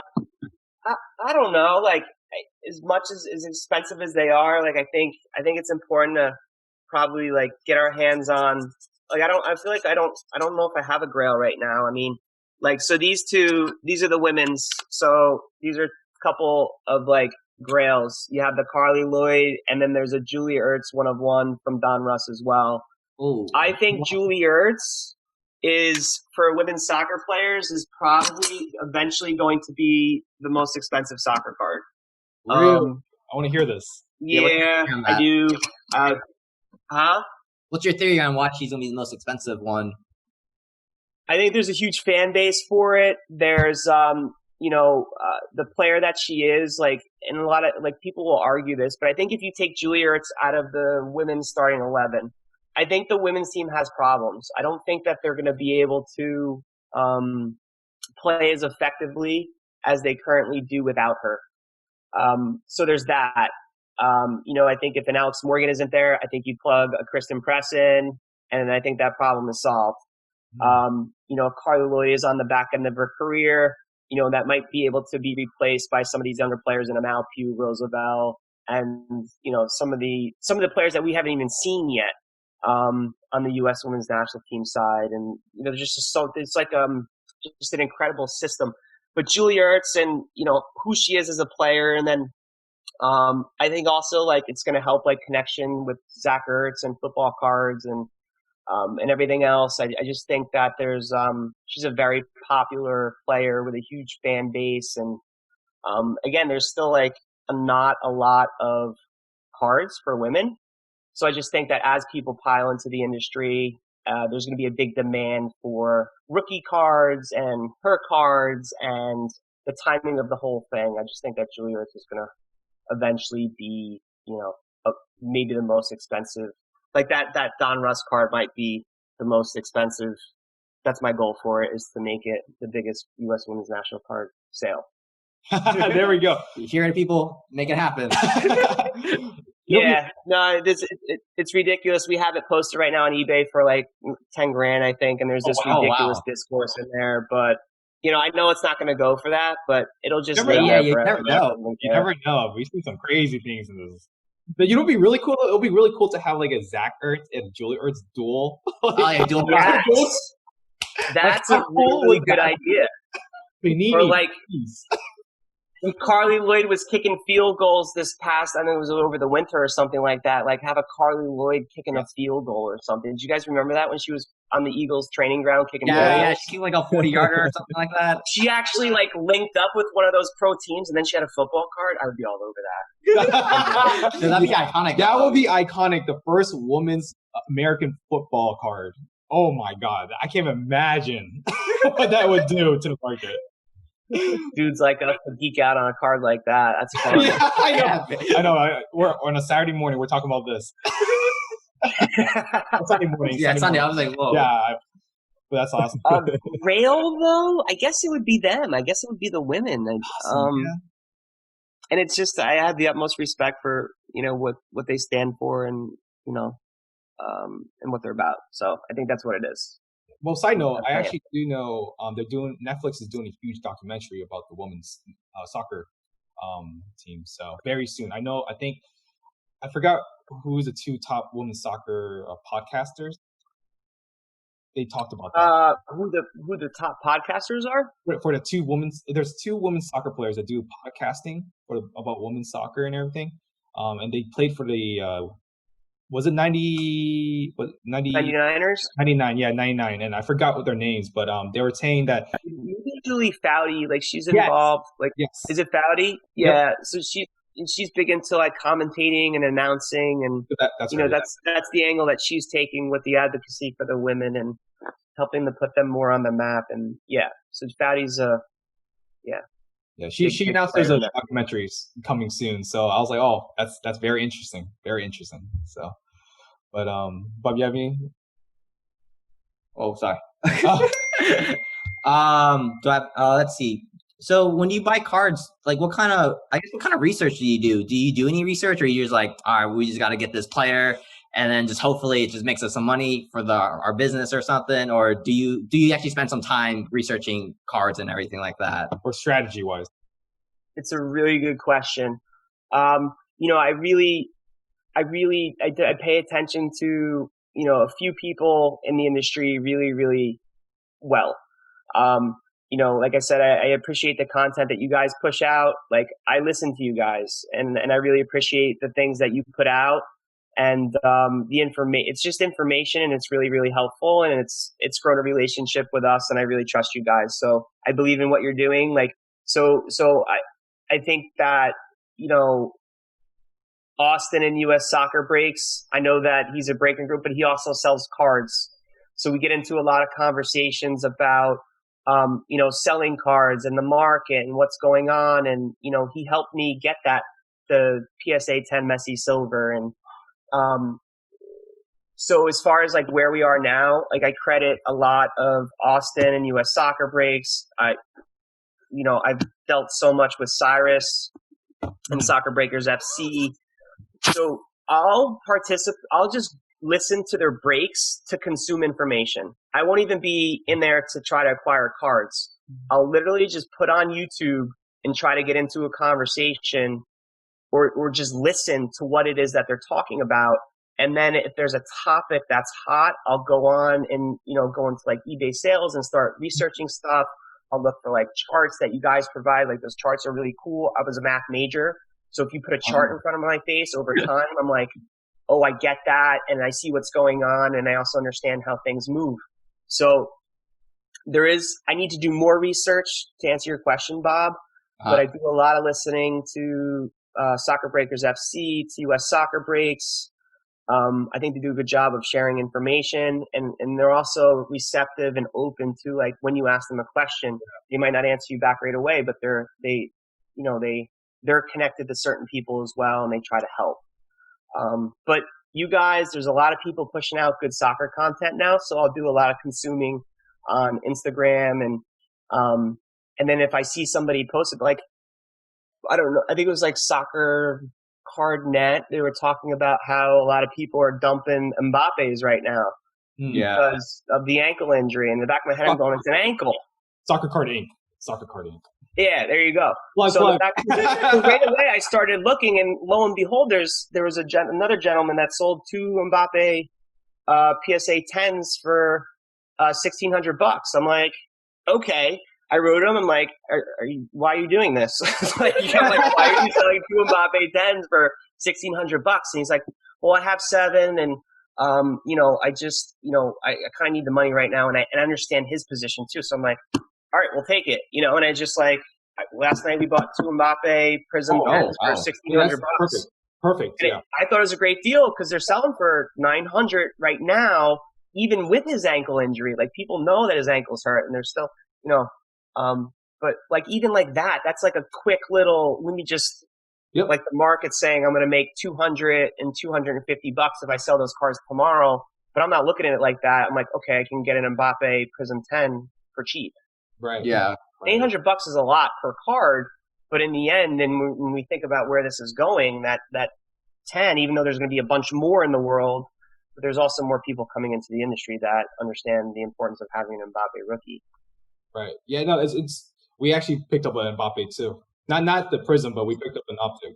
don't know. Like, as much as expensive as they are, like I think it's important to probably like get our hands on. Like I feel like I don't know if I have a grail right now. I mean, like, so these are the women's. So these are a couple of like grails. You have the Carli Lloyd, and then there's a Julie Ertz 1-of-1 from Donruss as well. Ooh, I think Julie Ertz is, for women's soccer players, is probably eventually going to be the most expensive soccer card. Really? I want to hear this. Yeah, I do. What's your theory on why she's going to be the most expensive one? I think there's a huge fan base for it. There's, you know, the player that she is, like, and a lot of, like, people will argue this, but I think if you take Julie Ertz out of the women's starting 11, I think the women's team has problems. I don't think that they're going to be able to play as effectively as they currently do without her. So there's that. You know, I think if an Alex Morgan isn't there, I think you plug a Kristen Press in, and I think that problem is solved. You know, if Carli Lloyd is on the back end of her career, you know, that might be able to be replaced by some of these younger players in Amal Pugh, Roosevelt, and, you know, some of the players that we haven't even seen yet on the U.S. women's national team side. And, you know, there's just so, it's like just an incredible system. But Julie Ertz, and, you know, who she is as a player, and then I think also, like, it's going to help, like, connection with Zach Ertz and football cards and everything else. I just think that there's she's a very popular player with a huge fan base, and again, there's still like not a lot of cards for women. So I just think that as people pile into the industry, there's going to be a big demand for rookie cards and her cards and the timing of the whole thing. I just think that Julie Ertz is going to eventually be, you know, maybe the most expensive. Like that Donruss card might be the most expensive. That's my goal for it, is to make it the biggest U.S. women's national card sale. There we go. You're hearing people, make it happen. Yeah, no, it's ridiculous. We have it posted right now on eBay for like 10 grand, I think, and there's this wow. ridiculous discourse in there. But I know it's not going to go for that, but it'll just Never live know. there you forever. never know. You never know. We've seen some crazy things in this. But it'll be really cool. It'll be really cool to have like a Zach Ertz and Julie Ertz duel. Oh, yeah, dual Yes. That's a how cool really would good that idea. Panini, Or like please. when Carly Lloyd was kicking field goals this past, I think it was over the winter or something like that. Like have a Carly Lloyd kicking a field goal or something. Did you guys remember that when she was on the Eagles training ground kicking field Yeah, goals? she kicked like a 40-yarder or something like that. She actually like linked up with one of those pro teams, and then she had a football card. I would be all over that. Dude, that'd be iconic. That would be iconic. The first women's American football card. Oh my God. I can't imagine what that would do to the market. Dudes like us to geek out on a card like that. That's fun. Yeah, I know. We're on a Saturday morning. We're talking about this. Sunday morning. Yeah, Sunday. I was like, whoa. Yeah, but that's awesome. Rail though, I guess it would be them. I guess it would be the women. Yeah. And it's just I have the utmost respect for what they stand for and and what they're about. So I think that's what it is. Well, side note, I actually do know Netflix is doing a huge documentary about the women's soccer team. So very soon. I forgot who's the two top women's soccer podcasters. They talked about that. Who the top podcasters are? For the there's two women's soccer players that do podcasting about women's soccer and everything. And they played for the was it 99ers? 99, yeah, 99. And I forgot what their names, but they were saying that Julie Foudy, like she's involved. Like, yes. Is it Foudy? Yeah. So she's big into like commentating and announcing, and that's that's the angle that she's taking with the advocacy for the women and helping to put them more on the map. And so Foudy's Yeah, she announced there's a documentary coming soon, so I was like, oh, that's very interesting, very interesting. So, but Bob, you have any? Oh, sorry. Let's see. So when you buy cards, like what kind of research do you do? Do you do any research, or you just like, all right, we just got to get this player, and then just hopefully it just makes us some money for our business or something? Or do you actually spend some time researching cards and everything like that? Or strategy wise? It's a really good question. I pay attention to, a few people in the industry really, really well. Like I said, I appreciate the content that you guys push out. Like I listen to you guys and I really appreciate the things that you put out. And it's just information, and it's really, really helpful, and it's grown a relationship with us, and I really trust you guys. So I believe in what you're doing. Like so I think that Austin and US Soccer Breaks, I know that he's a breaking group, but he also sells cards. So we get into a lot of conversations about selling cards and the market and what's going on, and he helped me get the PSA 10 Messi Silver. And so as far as like where we are now, like I credit a lot of Austin and US Soccer Breaks. I've dealt so much with Cyrus and Soccer Breakers FC. So I'll just listen to their breaks to consume information. I won't even be in there to try to acquire cards. I'll literally just put on YouTube and try to get into a conversation or just listen to what it is that they're talking about. And then if there's a topic that's hot, I'll go on and, go into like eBay sales and start researching stuff. I'll look for like charts that you guys provide. Like those charts are really cool. I was a math major. So if you put a chart in front of my face over time, I'm like, oh, I get that. And I see what's going on. And I also understand how things move. So I need to do more research to answer your question, Bob, but I do a lot of listening to Soccer Breakers FC, to US Soccer Breaks. I think they do a good job of sharing information, and they're also receptive and open to like when you ask them a question, they might not answer you back right away, but they're connected to certain people as well, and they try to help. But you guys, there's a lot of people pushing out good soccer content now, so I'll do a lot of consuming on Instagram, and then if I see somebody posted like, I don't know, I think it was like Soccer CardNet, they were talking about how a lot of people are dumping Mbappe's right now Yeah. because of the ankle injury. In the back of my head, I'm going, it's an ankle. Soccer Card Inc. Soccer Card Inc. Yeah, there you go. Plug, So plug. right away, I started looking, and lo and behold, there was another gentleman that sold 2 Mbappe PSA 10s for $1,600. I'm like, okay. I wrote him. I'm like, why are you doing this? Like, I'm like, why are you selling 2 Mbappe 10s for $1,600? And he's like, well, I have 7, and I just, I kind of need the money right now, and I understand his position too. So I'm like, all right, we'll take it, and I just last night we bought 2 Mbappe Prism pens for $1,600. Perfect. And I thought it was a great deal because they're selling for $900 right now, even with his ankle injury. Like, people know that his ankle's hurt, and they're still, but like, even like that, that's like a quick little, let me just, like the market's saying I'm going to make $200 and $250 if I sell those cards tomorrow, but I'm not looking at it like that. I'm like, okay, I can get an Mbappe Prism 10 for cheap. Right. Yeah. $800 is a lot per card, but in the end, and when we think about where this is going, that 10, even though there's going to be a bunch more in the world, but there's also more people coming into the industry that understand the importance of having an Mbappe rookie. Right. Yeah. No. It's we actually picked up an Mbappe too. Not the Prism, but we picked up an Optic.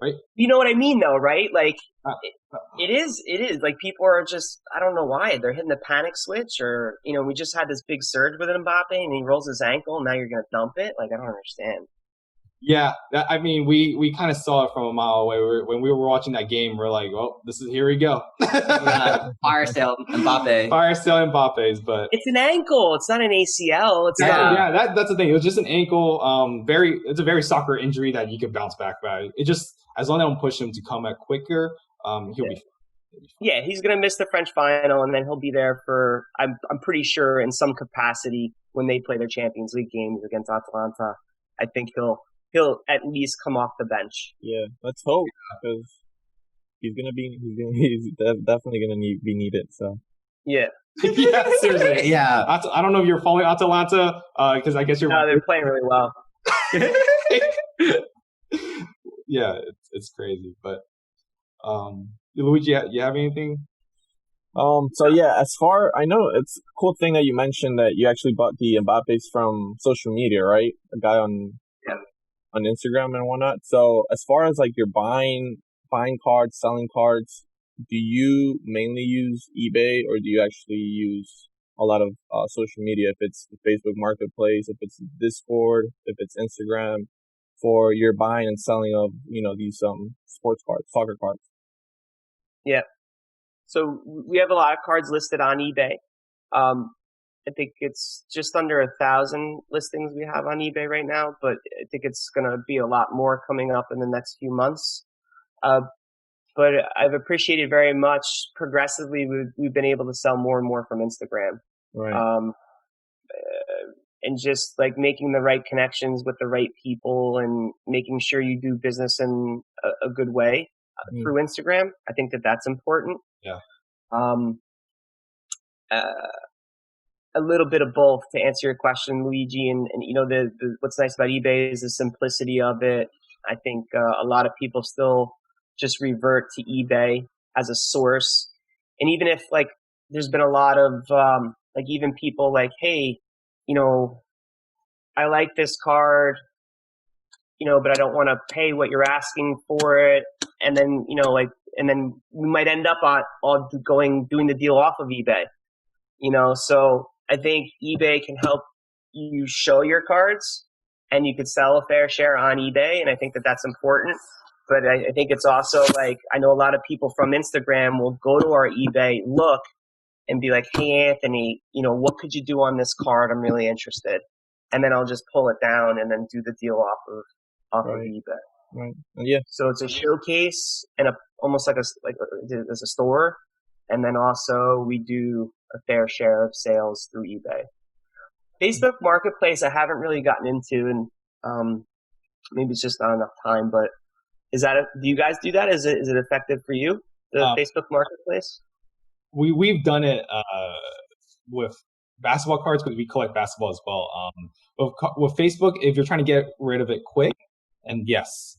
Right. You know what I mean, though, right? Like, it is like, people are just, I don't know why they're hitting the panic switch, or we just had this big surge with an Mbappe, and he rolls his ankle, and now you're going to dump it. Like, I don't understand. Yeah, I mean, we kind of saw it from a mile away. When we were watching that game, we're like, "Oh, here we go." Fire sale Mbappe. Fire sale Mbappe's, but it's an ankle. It's not an ACL. It's that's the thing. It was just an ankle. It's a very soccer injury that you could bounce back by. It just, as long as I don't push him to come back quicker, he'll be fine. Yeah, he's gonna miss the French final, and then he'll be there for, I'm pretty sure, in some capacity when they play their Champions League games against Atalanta. I think he'll at least come off the bench. Yeah, let's hope, because he's definitely gonna be needed. So yeah, yeah, seriously. Yeah, I don't know if you're following Atalanta, because I guess you're. No, they're playing really well. Yeah, it's crazy, but Luigi, you have anything? So yeah, as far I know, it's a cool thing that you mentioned that you actually bought the Mbappe's from social media, right? A guy on Instagram and whatnot. So as far as like you're buying cards, selling cards, do you mainly use eBay, or do you actually use a lot of social media? If it's the Facebook Marketplace, if it's Discord, if it's Instagram, for your buying and selling of these sports cards, soccer cards. Yeah. So we have a lot of cards listed on eBay. I think it's just under 1,000 listings we have on eBay right now, but I think it's going to be a lot more coming up in the next few months. But I've appreciated very much, progressively, we've been able to sell more and more from Instagram. Right. And just like making the right connections with the right people, and making sure you do business in a good way through Instagram. I think that's important. Yeah. A little bit of both, to answer your question, Luigi. And the what's nice about eBay is the simplicity of it. I think a lot of people still just revert to eBay as a source. And even if like there's been a lot of like even people like, hey, I like this card, but I don't want to pay what you're asking for it. And then, and then we might end up doing the deal off of eBay, so I think eBay can help you show your cards, and you could sell a fair share on eBay. And I think that's important. But I think it's also like, I know a lot of people from Instagram will go to our eBay, look, and be like, hey, Anthony, what could you do on this card? I'm really interested. And then I'll just pull it down and then do the deal off of eBay. Right. Yeah. So it's a showcase and almost like as a store. And then also we do a fair share of sales through eBay. Facebook Marketplace I haven't really gotten into, and maybe it's just not enough time, but do you guys do that? Is it effective for you, the Facebook Marketplace? We've done it with basketball cards, because we collect basketball as well. With Facebook, if you're trying to get rid of it quick, and yes,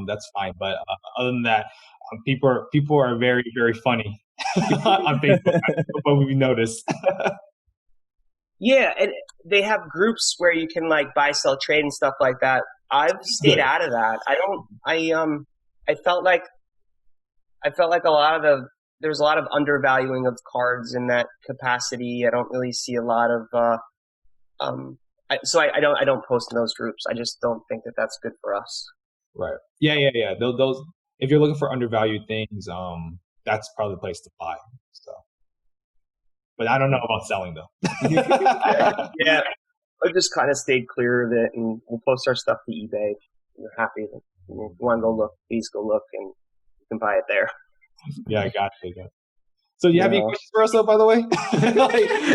that's fine. But other than that, people are very, very funny on Facebook. That's what we've noticed. Yeah, and they have groups where you can like buy, sell, trade, and stuff like that. I've stayed Good. out of that. I felt like a lot of there's a lot of undervaluing of cards in that capacity. I don't really see a lot of I don't post in those groups. I just don't think that that's good for us. Right. Yeah. Those if you're looking for undervalued things, that's probably the place to buy. So, but I don't know about selling though. Yeah, I just kind of stayed clear of it, and we'll post our stuff to eBay. You're happy that if you want to go look, please go look, and you can buy it there. Yeah, I got you. So, do you have any questions for us, though? By the way,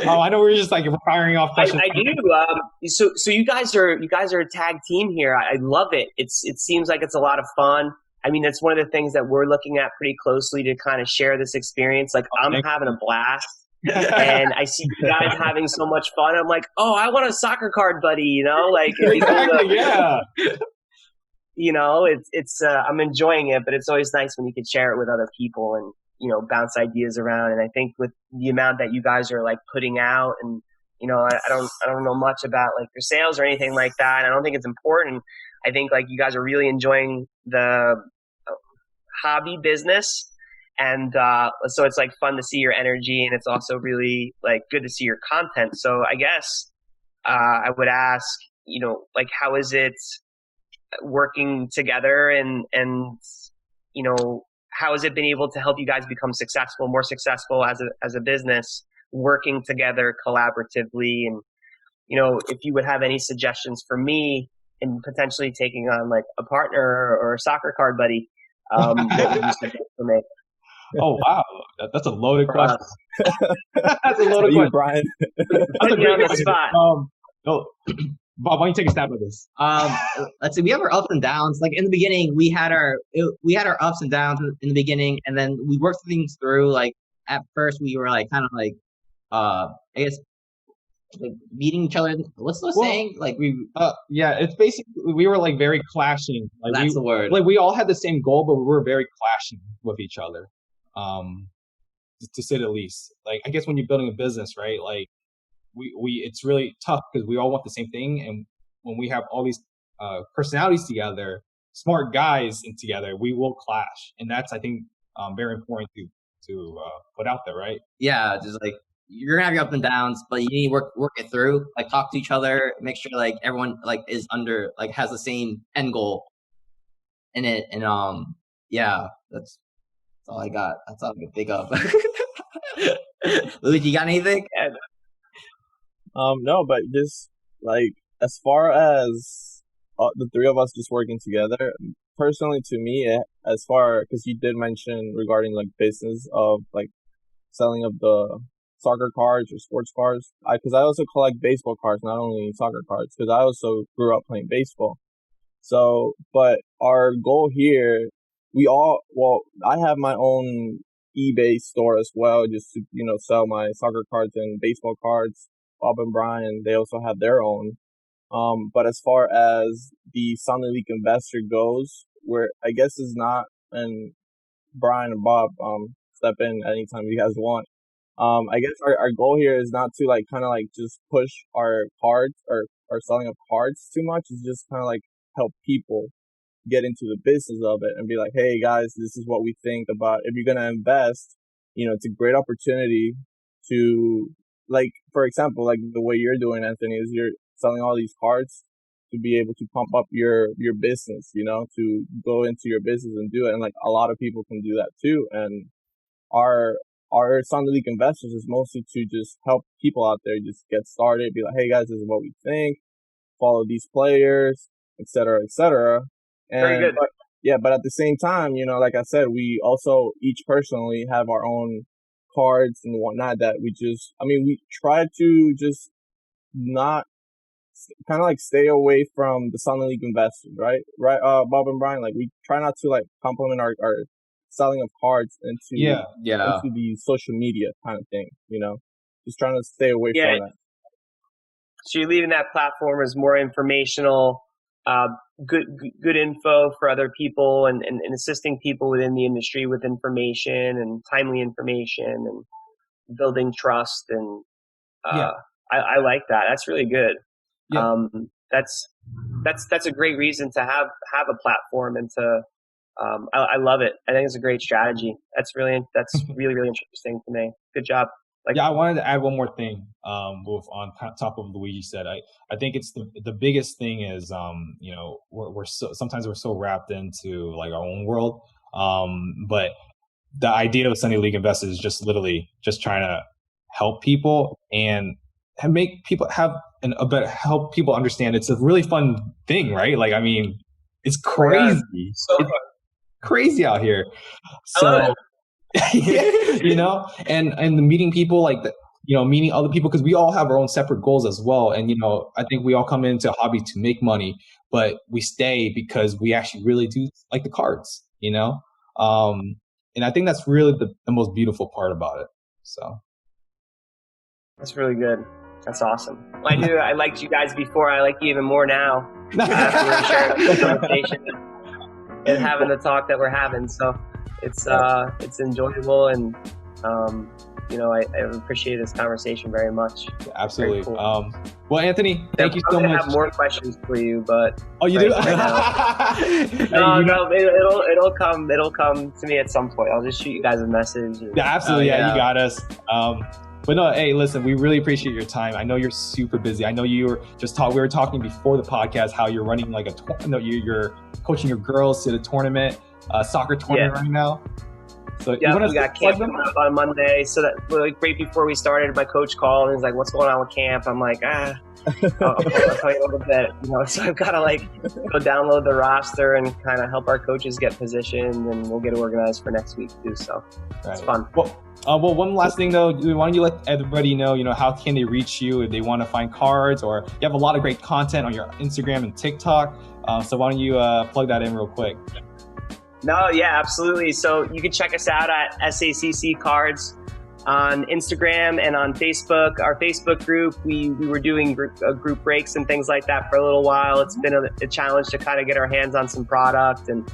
I know we're just like firing off questions. I do. So you guys are a tag team here. I love it. It seems like it's a lot of fun. I mean, it's one of the things that we're looking at pretty closely to kind of share this experience. Like, I'm having a blast. And I see you guys having so much fun. I'm like, oh, I want a soccer card, buddy. You know, like exactly, yeah. You know, it's I'm enjoying it, but it's always nice when you can share it with other people and bounce ideas around. And I think with the amount that you guys are like putting out, and I don't know much about like your sales or anything like that. I don't think it's important. I think like you guys are really enjoying the hobby business. And so it's like fun to see your energy, and it's also really like good to see your content. So I guess I would ask, like, how is it working together, and how has it been able to help you guys become more successful as a business, working together collaboratively? And if you would have any suggestions for me in potentially taking on like a partner or a soccer card buddy, what would you suggest for me? Oh wow, that's a loaded question. That's a loaded question, Brian. Put you on the spot. Bob, why don't you take a stab at this? Let's see. We have our ups and downs. Like in the beginning, we had our ups and downs in the beginning, and then we worked things through. Like at first, we were like kind of like, I guess, like beating each other. What's the saying? Like it's basically we were like very clashing. Like that's the word. Like we all had the same goal, but we were very clashing with each other. To say the least. Like I guess when you're building a business, right? Like we it's really tough because we all want the same thing, and when we have all these personalities together, smart guys together, we will clash, and that's I think very important to put out there, right? Yeah, just like you're gonna have your ups and downs, but you need to work it through. Like talk to each other, make sure like everyone like is under like has the same end goal in it, and that's all I got. That's all I can think of. Luigi, you got anything? No, but just like as far as the three of us just working together, personally to me, because you did mention regarding like business of like selling of the soccer cards or sports cards, because I also collect baseball cards, not only soccer cards, because I also grew up playing baseball. So, but our goal here, I have my own eBay store as well, just to, sell my soccer cards and baseball cards. Bob and Brian, they also have their own. But as far as the Sunday League Investor goes, where I guess is not, and Brian and Bob, step in anytime you guys want. I guess our goal here is not to like kind of like just push our cards or selling of cards too much. It's just kind of like help people get into the business of it and be like, hey guys, this is what we think about if you're going to invest. It's a great opportunity to, like, for example, like the way you're doing, Anthony, is you're selling all these cards to be able to pump up your business, to go into your business and do it. And like a lot of people can do that too. And our Sunday League Investors is mostly to just help people out there just get started, be like, hey guys, this is what we think, follow these players, et cetera, et cetera. And, very good. But at the same time, like I said, we also each personally have our own cards and whatnot that we try to just not kind of like stay away from the Sunday League Investors, right? Right, Bob and Brian, like we try not to like complement our selling of cards into the social media kind of thing, just trying to stay away from that. So you're leaving that platform as more informational, good info for other people and assisting people within the industry with information and timely information and building trust. And I like that. That's really good. Yeah. That's a great reason to have a platform and to I love it. I think it's a great strategy. That's really really interesting to me. Good job. I wanted to add one more thing on top of what Luigi said. I think it's the biggest thing is sometimes we're so wrapped into like our own world, but the idea of Sunny League Investors is just literally just trying to help people and make people help people understand it's a really fun thing, right? Like, I mean, it's crazy. It's crazy out here. So, and meeting people meeting other people, because we all have our own separate goals as well. And, I think we all come into a hobby to make money, but we stay because we actually really do like the cards, and I think that's really the most beautiful part about it. So. That's really good. That's awesome. I knew I liked you guys before. I like you even more now. After we're sharing the conversation and having the talk that we're having. So it's enjoyable, and I appreciate this conversation very much. Yeah, absolutely. Cool. Well, Anthony, thank you so much. I have more questions for you, but you do? No, it'll come to me at some point. I'll just shoot you guys a message. Yeah, absolutely. You got us. But no, hey, listen, we really appreciate your time. I know you're super busy. I know we were talking before the podcast how you're running like you're coaching your girls to the tournament, soccer tournament right now. So we got camp coming up on Monday. So that right before we started, my coach called and he's like, "What's going on with camp?" I'm like, I'll tell you a little bit. So I've got to go download the roster and kind of help our coaches get positioned, and we'll get organized for next week too. So it's fun. Well, one last thing though, why don't you let everybody know, how can they reach you if they want to find cards, or you have a lot of great content on your Instagram and TikTok. So why don't you plug that in real quick? No, yeah, absolutely. So you can check us out at SACC Cards on Instagram and on Facebook. Our Facebook group, we were doing group breaks and things like that for a little while. It's been a challenge to kind of get our hands on some product and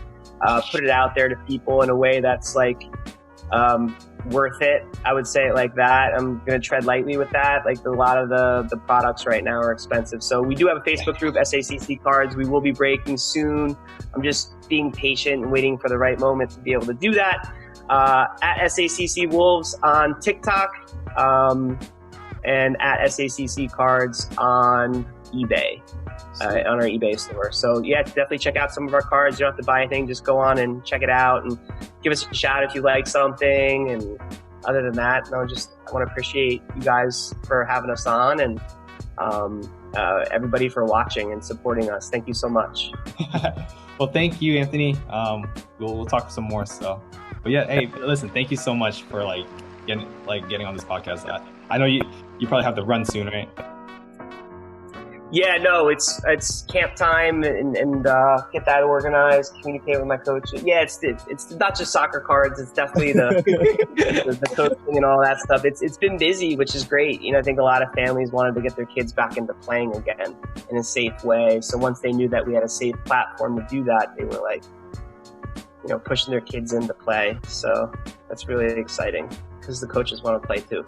put it out there to people in a way that's worth it. I would say it like that. I'm going to tread lightly with that. A lot of the products right now are expensive. So we do have a Facebook group, SACC Cards. We will be breaking soon. I'm just being patient and waiting for the right moment to be able to do that. At SACC Wolves on TikTok, and at SACC Cards on eBay, on our eBay store. So yeah, definitely check out some of our cards. You don't have to buy anything, just go on and check it out and give us a shout if you like something. And other than that, I want to appreciate you guys for having us on, and everybody for watching and supporting us. Thank you so much. Well, thank you, Anthony. We'll talk some more. So, but yeah, hey, listen, thank you so much for getting on this podcast. I know you probably have to run soon, right? Yeah, no, it's camp time and get that organized, communicate with my coach. Yeah, it's not just soccer cards. It's definitely the coaching and all that stuff. It's been busy, which is great. I think a lot of families wanted to get their kids back into playing again in a safe way. So once they knew that we had a safe platform to do that, they were pushing their kids into play. So that's really exciting because the coaches want to play too.